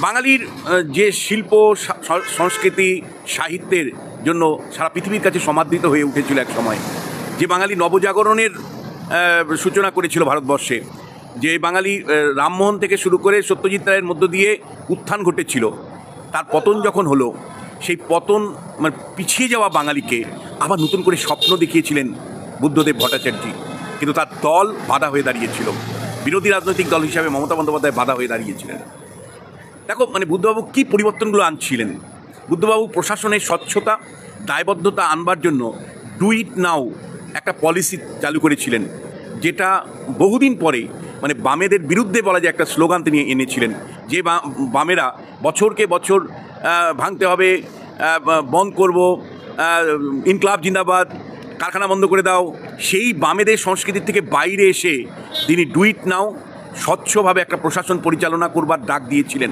বাঙালির যে শিল্প সংস্কৃতি সাহিত্যের জন্য সারা পৃথিবীর কাছে সমাদৃত হয়ে উঠেছিল এক সময়, যে বাঙালি নবজাগরণের সূচনা করেছিল ভারতবর্ষে, যে বাঙালি রামমোহন থেকে শুরু করে সত্যজিৎ রায়ের মধ্য দিয়ে উত্থান ঘটেছিল, তার পতন যখন হলো, সেই পতন মানে পিছিয়ে যাওয়া বাঙালিকে আবার নতুন করে স্বপ্ন দেখিয়েছিলেন বুদ্ধদেব ভট্টাচার্য। কিন্তু তার দল বাধা হয়ে দাঁড়িয়েছিল, বিরোধী রাজনৈতিক দল হিসাবে মমতা বন্দ্যোপাধ্যায় বাধা হয়ে দাঁড়িয়েছিলেন। দেখো, বুদ্ধবাবু কী পরিবর্তনগুলো আনছিলেন। বুদ্ধবাবু প্রশাসনের স্বচ্ছতা, দায়বদ্ধতা আনবার জন্য ডু ইট নাও একটা পলিসি চালু করেছিলেন, যেটা বহুদিন পরে বামেদের বিরুদ্ধে বলা যায় একটা স্লোগান তিনি এনেছিলেন, যে বামেরা বছরকে বছর ভাঙতে হবে, বন্ধ করব, ইনকলাব জিন্দাবাদ, কারখানা বন্ধ করে দাও, সেই বামেদের সংস্কৃতির থেকে বাইরে এসে তিনি ডু ইট নাও স্বচ্ছভাবে একটা প্রশাসন পরিচালনা করবার ডাক দিয়েছিলেন।